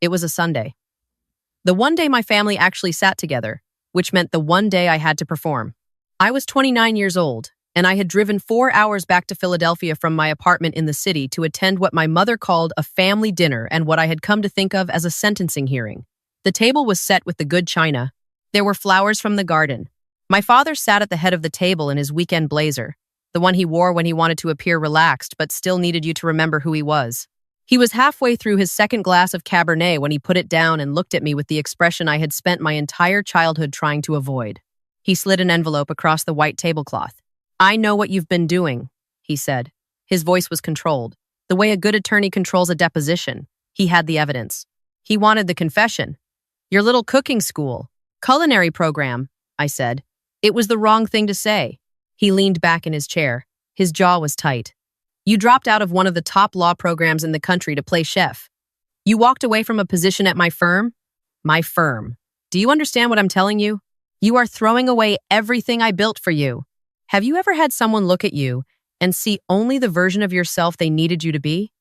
It was a Sunday. The one day my family actually sat together, which meant the one day I had to perform. I was 29 years old, and I had driven 4 hours back to Philadelphia from my apartment in the city to attend what my mother called a family dinner and what I had come to think of as a sentencing hearing. The table was set with the good china. There were flowers from the garden. My father sat at the head of the table in his weekend blazer, the one he wore when he wanted to appear relaxed but still needed you to remember who he was. He was halfway through his second glass of Cabernet when he put it down and looked at me with the expression I had spent my entire childhood trying to avoid. He slid an envelope across the white tablecloth. "I know what you've been doing," he said. His voice was controlled. The way a good attorney controls a deposition. He had the evidence. He wanted the confession. "Your little cooking school, culinary program," I said. It was the wrong thing to say. He leaned back in his chair. His jaw was tight. "You dropped out of one of the top law programs in the country to play chef. You walked away from a position at my firm?" "My firm. Do you understand what I'm telling you? You are throwing away everything I built for you. Have you ever had someone look at you and see only the version of yourself they needed you to be?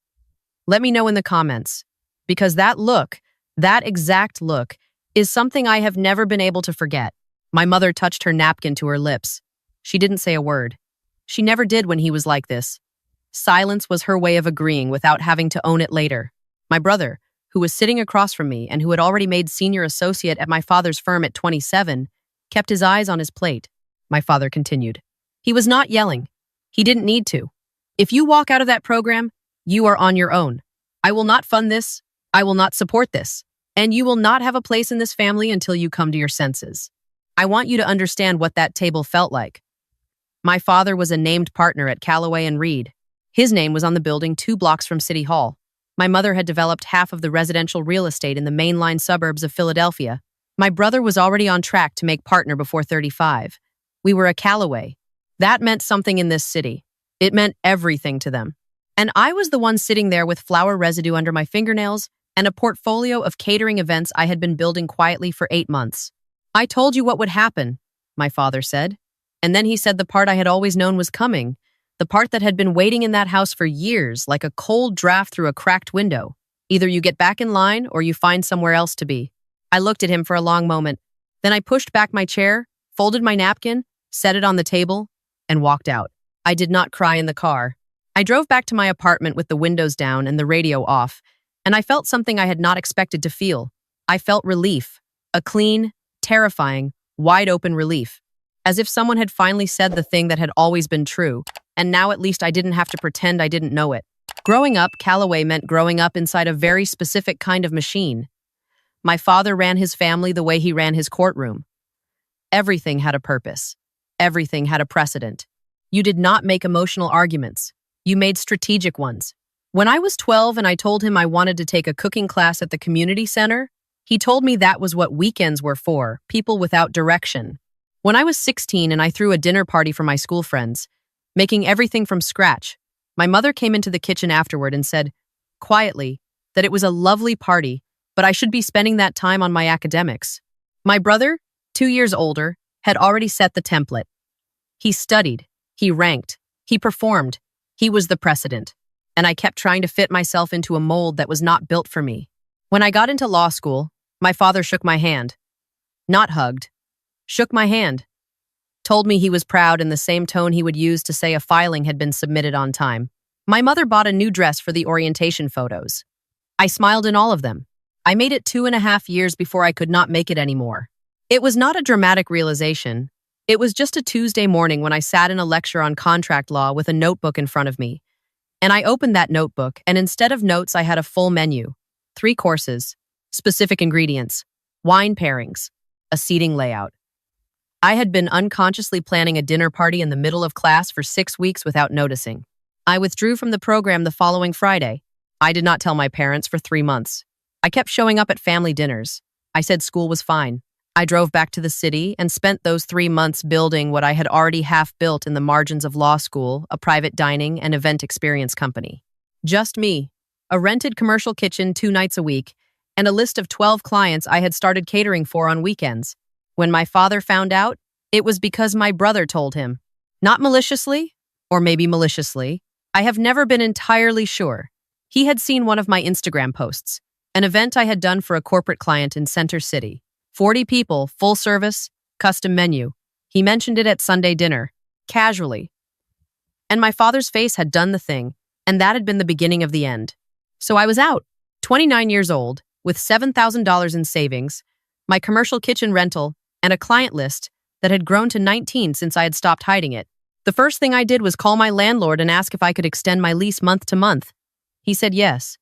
Let me know in the comments, because that look, that exact look, is something I have never been able to forget." My mother touched her napkin to her lips. She didn't say a word. She never did when he was like this. Silence was her way of agreeing without having to own it later. My brother, who was sitting across from me and who had already made senior associate at my father's firm at 27, kept his eyes on his plate. My father continued. He was not yelling. He didn't need to. "If you walk out of that program, you are on your own. I will not fund this. I will not support this. And you will not have a place in this family until you come to your senses. I want you to understand what that table felt like." My father was a named partner at Callaway and Reed. His name was on the building 2 blocks from City Hall. My mother had developed half of the residential real estate in the mainline suburbs of Philadelphia. My brother was already on track to make partner before 35. We were a Callaway. That meant something in this city. It meant everything to them. And I was the one sitting there with flour residue under my fingernails and a portfolio of catering events I had been building quietly for 8 months. "I told you what would happen," my father said. And then he said the part I had always known was coming, the part that had been waiting in that house for years, like a cold draft through a cracked window. Either you get back in line or you find somewhere else to be. I looked at him for a long moment. Then I pushed back my chair, folded my napkin, set it on the table, and walked out. I did not cry in the car. I drove back to my apartment with the windows down and the radio off, and I felt something I had not expected to feel. I felt relief, a clean, terrifying, wide-open relief, as if someone had finally said the thing that had always been true, and now at least I didn't have to pretend I didn't know it. Growing up, Callaway meant growing up inside a very specific kind of machine. My father ran his family the way he ran his courtroom. Everything had a purpose. Everything had a precedent. You did not make emotional arguments. You made strategic ones. When I was 12 and I told him I wanted to take a cooking class at the community center, he told me that was what weekends were for, people without direction. When I was 16 and I threw a dinner party for my school friends, making everything from scratch, my mother came into the kitchen afterward and said, quietly, that it was a lovely party, but I should be spending that time on my academics. My brother, 2 years older, had already set the template. He studied, he ranked, he performed, he was the precedent, and I kept trying to fit myself into a mold that was not built for me. When I got into law school, my father shook my hand. Not hugged. Shook my hand. Told me he was proud in the same tone he would use to say a filing had been submitted on time. My mother bought a new dress for the orientation photos. I smiled in all of them. I made it 2.5 years before I could not make it anymore. It was not a dramatic realization. It was just a Tuesday morning when I sat in a lecture on contract law with a notebook in front of me. And I opened that notebook, and instead of notes, I had a full menu. 3 courses, specific ingredients, wine pairings, a seating layout. I had been unconsciously planning a dinner party in the middle of class for 6 weeks without noticing. I withdrew from the program the following Friday. I did not tell my parents for 3 months. I kept showing up at family dinners. I said school was fine. I drove back to the city and spent those 3 months building what I had already half built in the margins of law school, a private dining and event experience company. Just me, a rented commercial kitchen 2 nights a week, and a list of 12 clients I had started catering for on weekends. When my father found out, it was because my brother told him. Not maliciously, or maybe maliciously. I have never been entirely sure. He had seen one of my Instagram posts. An event I had done for a corporate client in Center City. 40 people, full service, custom menu. He mentioned it at Sunday dinner, casually. And my father's face had done the thing, and that had been the beginning of the end. So I was out, 29 years old, with $7,000 in savings, my commercial kitchen rental, and a client list that had grown to 19 since I had stopped hiding it. The first thing I did was call my landlord and ask if I could extend my lease month to month. He said yes.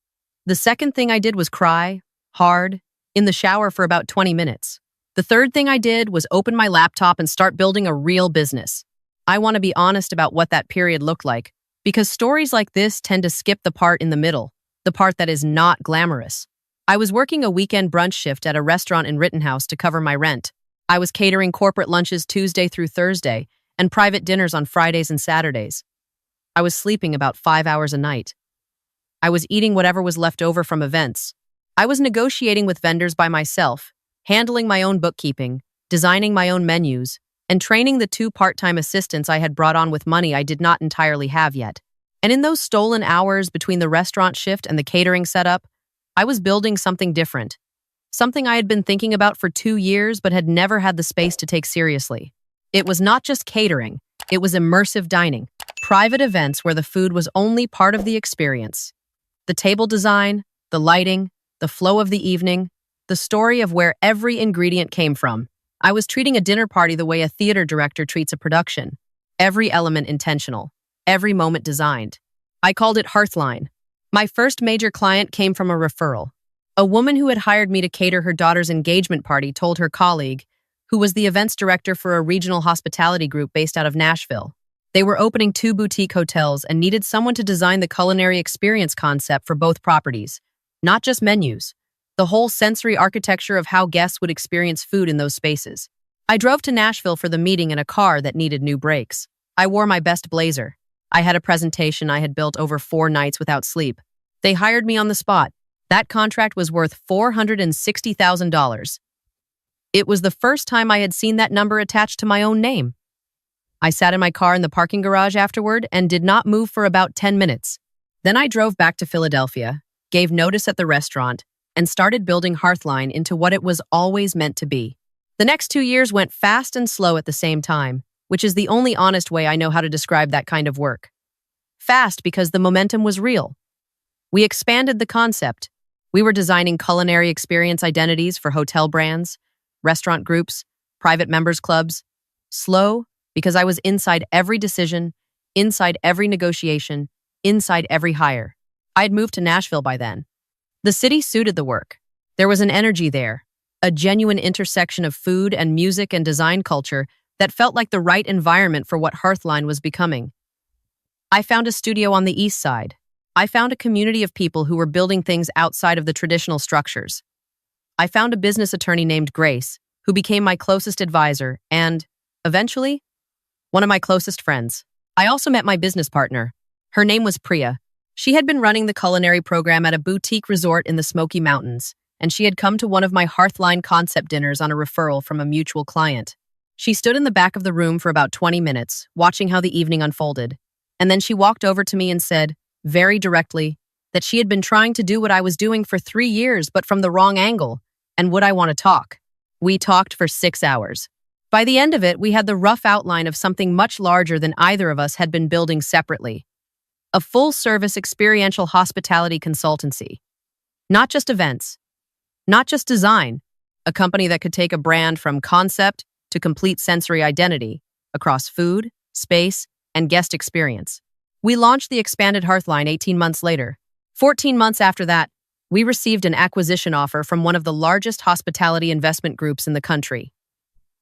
The second thing I did was cry, hard, in the shower for about 20 minutes. The third thing I did was open my laptop and start building a real business. I want to be honest about what that period looked like, because stories like this tend to skip the part in the middle, the part that is not glamorous. I was working a weekend brunch shift at a restaurant in Rittenhouse to cover my rent. I was catering corporate lunches Tuesday through Thursday and private dinners on Fridays and Saturdays. I was sleeping about 5 hours a night. I was eating whatever was left over from events. I was negotiating with vendors by myself, handling my own bookkeeping, designing my own menus, and training the 2 part-time assistants I had brought on with money I did not entirely have yet. And in those stolen hours between the restaurant shift and the catering setup, I was building something different. Something I had been thinking about for 2 years but had never had the space to take seriously. It was not just catering, it was immersive dining, private events where the food was only part of the experience. The table design, the lighting, the flow of the evening, the story of where every ingredient came from. I was treating a dinner party the way a theater director treats a production. Every element intentional, every moment designed. I called it Hearthline. My first major client came from a referral. A woman who had hired me to cater her daughter's engagement party told her colleague, who was the events director for a regional hospitality group based out of Nashville. They were opening 2 boutique hotels and needed someone to design the culinary experience concept for both properties, not just menus, the whole sensory architecture of how guests would experience food in those spaces. I drove to Nashville for the meeting in a car that needed new brakes. I wore my best blazer. I had a presentation I had built over 4 nights without sleep. They hired me on the spot. That contract was worth $460,000. It was the first time I had seen that number attached to my own name. I sat in my car in the parking garage afterward and did not move for about 10 minutes. Then I drove back to Philadelphia, gave notice at the restaurant, and started building Hearthline into what it was always meant to be. The next 2 years went fast and slow at the same time, which is the only honest way I know how to describe that kind of work. Fast because the momentum was real. We expanded the concept. We were designing culinary experience identities for hotel brands, restaurant groups, private members clubs. Slow because I was inside every decision, inside every negotiation, inside every hire. I had moved to Nashville by then. The city suited the work. There was an energy there, a genuine intersection of food and music and design culture that felt like the right environment for what Hearthline was becoming. I found a studio on the east side. I found a community of people who were building things outside of the traditional structures. I found a business attorney named Grace, who became my closest advisor and, eventually, one of my closest friends. I also met my business partner. Her name was Priya. She had been running the culinary program at a boutique resort in the Smoky Mountains, and she had come to one of my Hearthline concept dinners on a referral from a mutual client. She stood in the back of the room for about 20 minutes, watching how the evening unfolded, and then she walked over to me and said, very directly, that she had been trying to do what I was doing for 3 years, but from the wrong angle, and would I want to talk? We talked for 6 hours. By the end of it, we had the rough outline of something much larger than either of us had been building separately. A full-service experiential hospitality consultancy. Not just events. Not just design. A company that could take a brand from concept to complete sensory identity across food, space, and guest experience. We launched the expanded Hearthline 18 months later. 14 months after that, we received an acquisition offer from one of the largest hospitality investment groups in the country.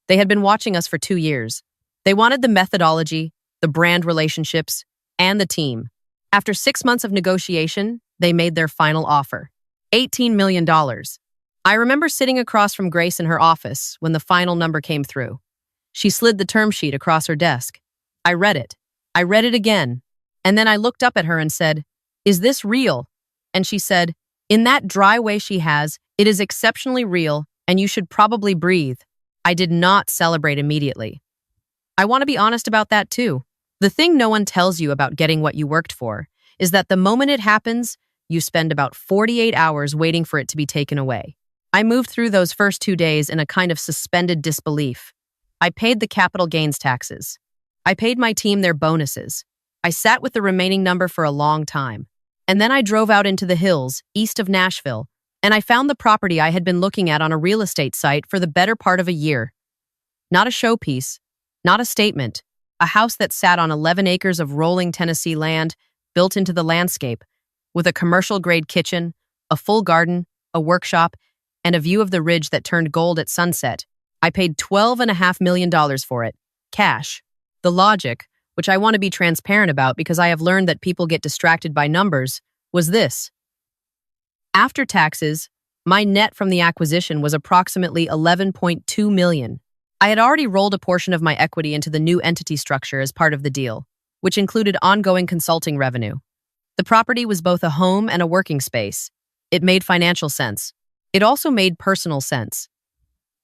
They had been watching us for 2 years. They wanted the methodology, the brand relationships, and the team. After 6 months of negotiation, they made their final offer. $18 million. I remember sitting across from Grace in her office when the final number came through. She slid the term sheet across her desk. I read it. I read it again. And then I looked up at her and said, "Is this real?" And she said, in that dry way she has, "It is exceptionally real, and you should probably breathe." I did not celebrate immediately. I want to be honest about that too. The thing no one tells you about getting what you worked for is that the moment it happens, you spend about 48 hours waiting for it to be taken away. I moved through those first 2 days in a kind of suspended disbelief. I paid the capital gains taxes. I paid my team their bonuses. I sat with the remaining number for a long time. And then I drove out into the hills, east of Nashville, and I found the property I had been looking at on a real estate site for the better part of a year. Not a showpiece, not a statement, a house that sat on 11 acres of rolling Tennessee land, built into the landscape, with a commercial-grade kitchen, a full garden, a workshop, and a view of the ridge that turned gold at sunset. I paid $12.5 million for it, cash. The logic, which I want to be transparent about because I have learned that people get distracted by numbers, was this. After taxes, my net from the acquisition was approximately $11.2 million. I had already rolled a portion of my equity into the new entity structure as part of the deal, which included ongoing consulting revenue. The property was both a home and a working space. It made financial sense. It also made personal sense.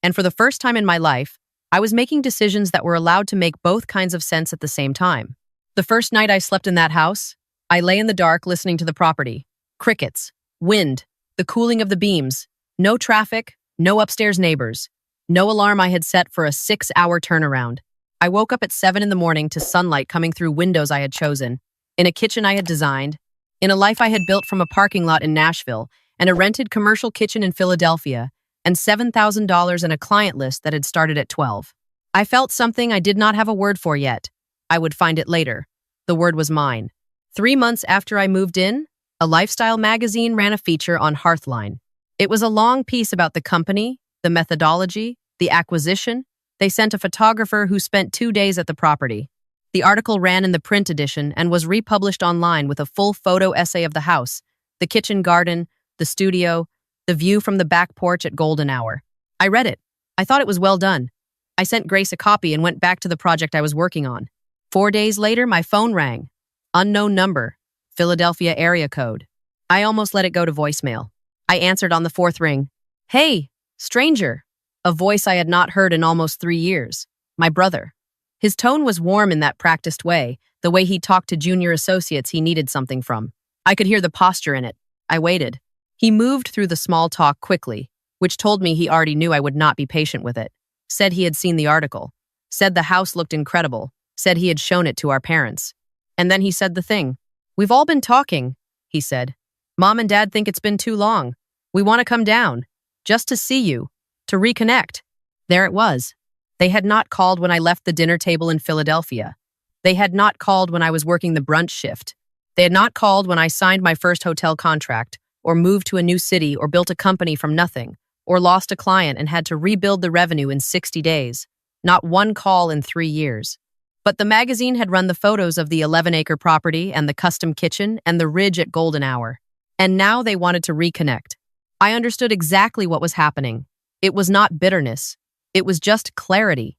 And for the first time in my life, I was making decisions that were allowed to make both kinds of sense at the same time. The first night I slept in that house, I lay in the dark listening to the property. Crickets, wind, the cooling of the beams, no traffic, no upstairs neighbors, no alarm I had set for a 6-hour turnaround. I woke up at 7 in the morning to sunlight coming through windows I had chosen, in a kitchen I had designed, in a life I had built from a parking lot in Nashville, and a rented commercial kitchen in Philadelphia, and $7,000 in a client list that had started at 12. I felt something I did not have a word for yet. I would find it later. The word was mine. 3 months after I moved in, a lifestyle magazine ran a feature on Hearthline. It was a long piece about the company, the methodology, the acquisition. They sent a photographer who spent 2 days at the property. The article ran in the print edition and was republished online with a full photo essay of the house, the kitchen garden, the studio, the view from the back porch at golden hour. I read it. I thought it was well done. I sent Grace a copy and went back to the project I was working on. 4 days later, my phone rang. Unknown number, Philadelphia area code. I almost let it go to voicemail. I answered on the 4th ring. Hey, stranger. A voice I had not heard in almost 3 years. My brother. His tone was warm in that practiced way, the way he talked to junior associates he needed something from. I could hear the posture in it. I waited. He moved through the small talk quickly, which told me he already knew I would not be patient with it. Said he had seen the article. Said the house looked incredible. Said he had shown it to our parents. And then he said the thing. We've all been talking, he said. Mom and Dad think it's been too long. We want to come down. Just to see you. To reconnect. There it was. They had not called when I left the dinner table in Philadelphia. They had not called when I was working the brunch shift. They had not called when I signed my first hotel contract, or moved to a new city, or built a company from nothing, or lost a client and had to rebuild the revenue in 60 days. Not one call in 3 years. But the magazine had run the photos of the 11-acre property and the custom kitchen and the ridge at golden hour. And now they wanted to reconnect. I understood exactly what was happening. It was not bitterness. It was just clarity.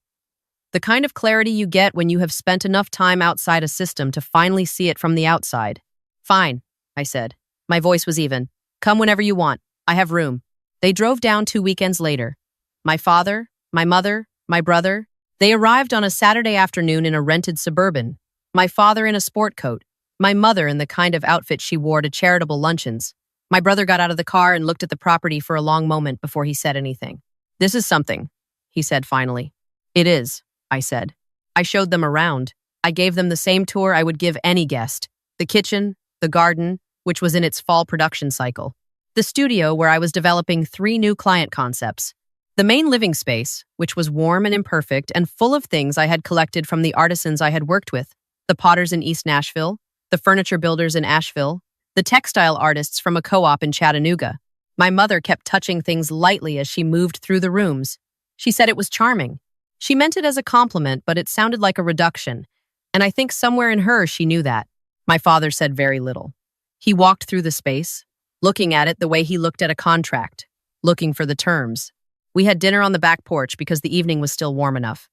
The kind of clarity you get when you have spent enough time outside a system to finally see it from the outside. Fine, I said. My voice was even. Come whenever you want. I have room. They drove down 2 weekends later. My father, my mother, my brother. They arrived on a Saturday afternoon in a rented Suburban. My father in a sport coat. My mother in the kind of outfit she wore to charitable luncheons. My brother got out of the car and looked at the property for a long moment before he said anything. This is something, he said finally. It is, I said. I showed them around. I gave them the same tour I would give any guest. The kitchen, the garden, which was in its fall production cycle. The studio, where I was developing 3 new client concepts. The main living space, which was warm and imperfect and full of things I had collected from the artisans I had worked with. The potters in East Nashville, the furniture builders in Asheville, the textile artists from a co-op in Chattanooga. My mother kept touching things lightly as she moved through the rooms. She said it was charming. She meant it as a compliment, but it sounded like a reduction, and I think somewhere in her she knew that. My father said very little. He walked through the space, looking at it the way he looked at a contract, looking for the terms. We had dinner on the back porch because the evening was still warm enough.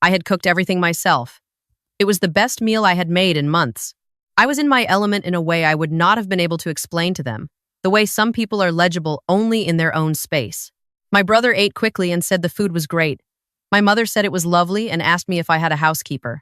I had cooked everything myself. It was the best meal I had made in months. I was in my element in a way I would not have been able to explain to them, the way some people are legible only in their own space. My brother ate quickly and said the food was great. My mother said it was lovely and asked me if I had a housekeeper.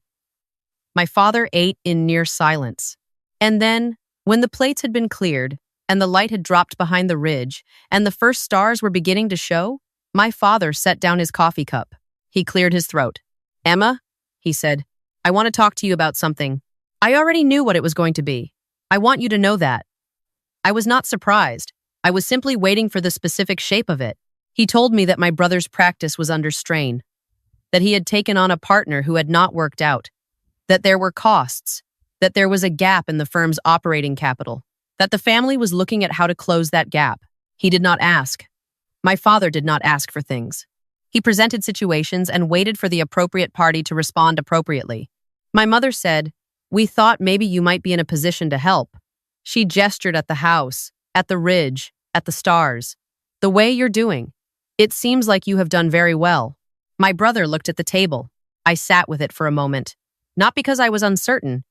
My father ate in near silence. And then, when the plates had been cleared, and the light had dropped behind the ridge, and the first stars were beginning to show, my father set down his coffee cup. He cleared his throat. "Emma," he said, "I want to talk to you about something. I already knew what it was going to be. I want you to know that." I was not surprised. I was simply waiting for the specific shape of it. He told me that my brother's practice was under strain, that he had taken on a partner who had not worked out, that there were costs, that there was a gap in the firm's operating capital, that the family was looking at how to close that gap. He did not ask. My father did not ask for things. He presented situations and waited for the appropriate party to respond appropriately. My mother said, "We thought maybe you might be in a position to help." She gestured at the house, at the ridge, at the stars. "The way you're doing. It seems like you have done very well." My brother looked at the table. I sat with it for a moment, not because I was uncertain,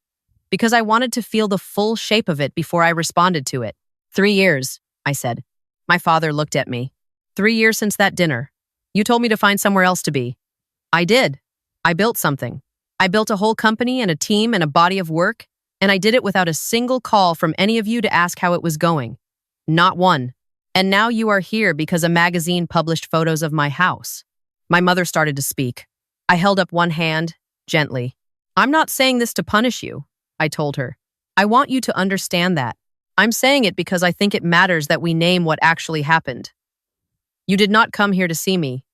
because I wanted to feel the full shape of it before I responded to it. 3 years, I said. My father looked at me. 3 years since that dinner. You told me to find somewhere else to be. I did. I built something. I built a whole company and a team and a body of work, and I did it without a single call from any of you to ask how it was going. Not one. And now you are here because a magazine published photos of my house. My mother started to speak. I held up one hand, gently. "I'm not saying this to punish you," I told her. "I want you to understand that. I'm saying it because I think it matters that we name what actually happened. You did not come here to see me.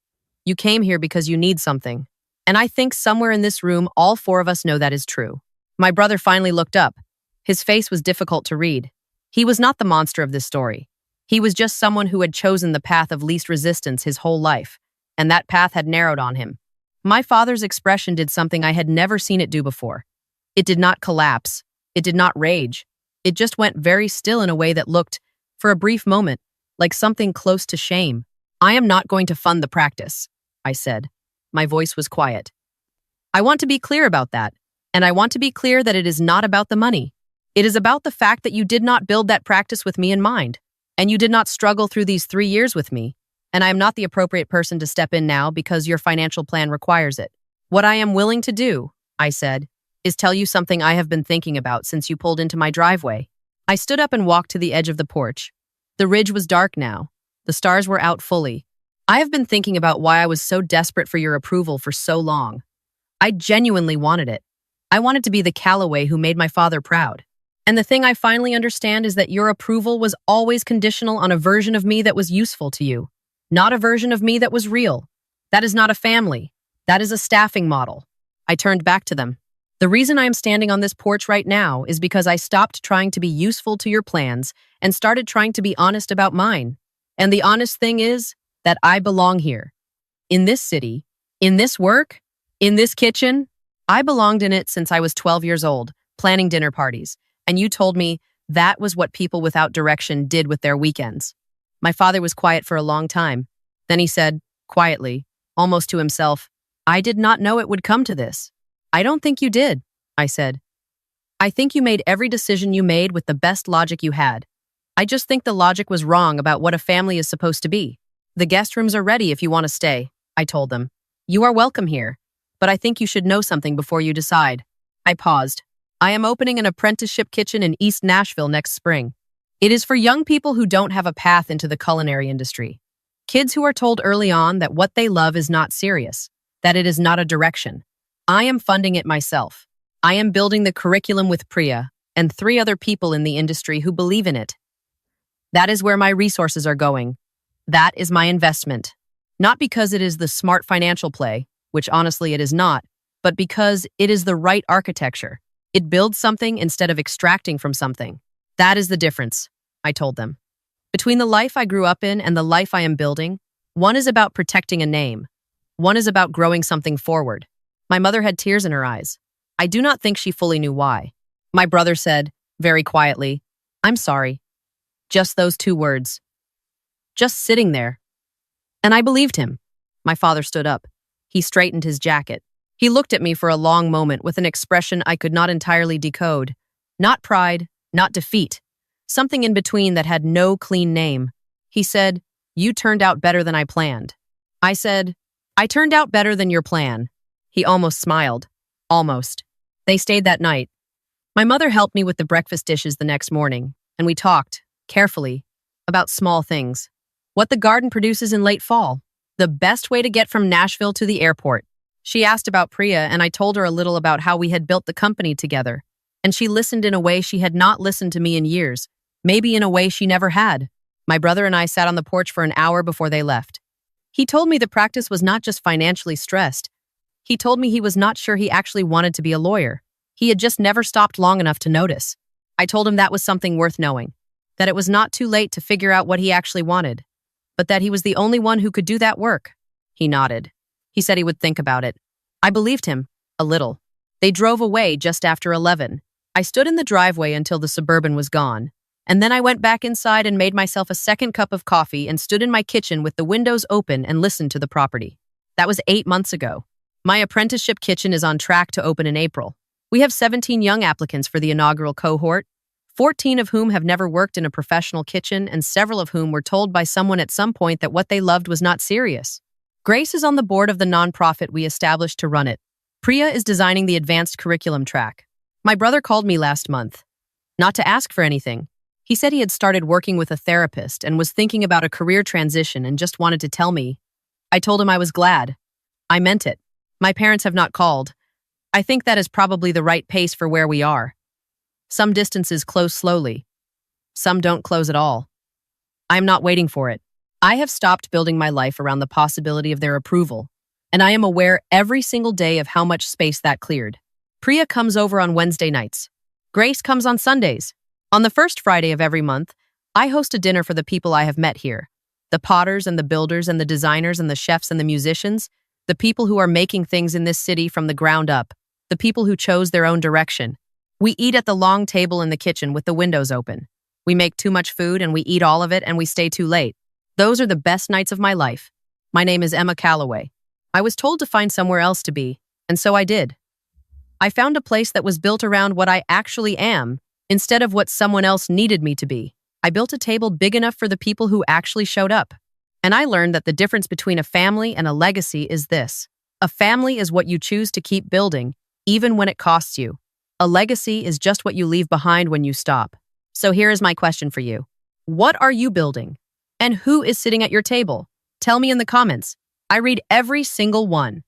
You came here because you need something. And I think somewhere in this room, all 4 of us know that is true." My brother finally looked up. His face was difficult to read. He was not the monster of this story. He was just someone who had chosen the path of least resistance his whole life, and that path had narrowed on him. My father's expression did something I had never seen it do before. It did not collapse. It did not rage. It just went very still in a way that looked, for a brief moment, like something close to shame. "I am not going to fund the practice," I said. My voice was quiet. "I want to be clear about that, and I want to be clear that it is not about the money. It is about the fact that you did not build that practice with me in mind, and you did not struggle through these 3 years with me, and I am not the appropriate person to step in now because your financial plan requires it. What I am willing to do," I said, "is tell you something I have been thinking about since you pulled into my driveway." I stood up and walked to the edge of the porch. The ridge was dark now. The stars were out fully. "I have been thinking about why I was so desperate for your approval for so long. I genuinely wanted it. I wanted to be the Calloway who made my father proud. And the thing I finally understand is that your approval was always conditional on a version of me that was useful to you, not a version of me that was real. That is not a family. That is a staffing model." I turned back to them. "The reason I am standing on this porch right now is because I stopped trying to be useful to your plans and started trying to be honest about mine. And the honest thing is that I belong here. In this city, in this work, in this kitchen. I belonged in it since I was 12 years old, planning dinner parties. And you told me that was what people without direction did with their weekends." My father was quiet for a long time. Then he said, quietly, almost to himself, "I did not know it would come to this." "I don't think you did," I said. "I think you made every decision you made with the best logic you had. I just think the logic was wrong about what a family is supposed to be. The guest rooms are ready if you want to stay," I told them. "You are welcome here, but I think you should know something before you decide." I paused. "I am opening an apprenticeship kitchen in East Nashville next spring. It is for young people who don't have a path into the culinary industry. Kids who are told early on that what they love is not serious, that it is not a direction. I am funding it myself. I am building the curriculum with Priya and 3 other people in the industry who believe in it. That is where my resources are going. That is my investment. Not because it is the smart financial play, which honestly it is not, but because it is the right architecture. It builds something instead of extracting from something. That is the difference," I told them. "Between the life I grew up in and the life I am building, one is about protecting a name. One is about growing something forward." My mother had tears in her eyes. I do not think she fully knew why. My brother said, very quietly, "I'm sorry." Just those 2 words. Just sitting there. And I believed him. My father stood up. He straightened his jacket. He looked at me for a long moment with an expression I could not entirely decode. Not pride, not defeat. Something in between that had no clean name. He said, "You turned out better than I planned." I said, "I turned out better than your plan." He almost smiled. Almost. They stayed that night. My mother helped me with the breakfast dishes the next morning, and we talked, carefully, about small things. What the garden produces in late fall. The best way to get from Nashville to the airport. She asked about Priya, and I told her a little about how we had built the company together. And she listened in a way she had not listened to me in years, maybe in a way she never had. My brother and I sat on the porch for an hour before they left. He told me the practice was not just financially stressed. He told me he was not sure he actually wanted to be a lawyer. He had just never stopped long enough to notice. I told him that was something worth knowing, that it was not too late to figure out what he actually wanted, but that he was the only one who could do that work. He nodded. He said he would think about it. I believed him, a little. They drove away just after 11. I stood in the driveway until the Suburban was gone, and then I went back inside and made myself a second cup of coffee and stood in my kitchen with the windows open and listened to the property. That was 8 months ago. My apprenticeship kitchen is on track to open in April. We have 17 young applicants for the inaugural cohort, 14 of whom have never worked in a professional kitchen, and several of whom were told by someone at some point that what they loved was not serious. Grace is on the board of the nonprofit we established to run it. Priya is designing the advanced curriculum track. My brother called me last month, not to ask for anything. He said he had started working with a therapist and was thinking about a career transition and just wanted to tell me. I told him I was glad. I meant it. My parents have not called. I think that is probably the right pace for where we are. Some distances close slowly. Some don't close at all. I am not waiting for it. I have stopped building my life around the possibility of their approval, and I am aware every single day of how much space that cleared. Priya comes over on Wednesday nights. Grace comes on Sundays. On the first Friday of every month, I host a dinner for the people I have met here. The potters and the builders and the designers and the chefs and the musicians, the people who are making things in this city from the ground up, the people who chose their own direction. We eat at the long table in the kitchen with the windows open. We make too much food and we eat all of it and we stay too late. Those are the best nights of my life. My name is Emma Calloway. I was told to find somewhere else to be, and so I did. I found a place that was built around what I actually am, instead of what someone else needed me to be. I built a table big enough for the people who actually showed up. And I learned that the difference between a family and a legacy is this. A family is what you choose to keep building, even when it costs you. A legacy is just what you leave behind when you stop. So here is my question for you. What are you building? And who is sitting at your table? Tell me in the comments. I read every single one.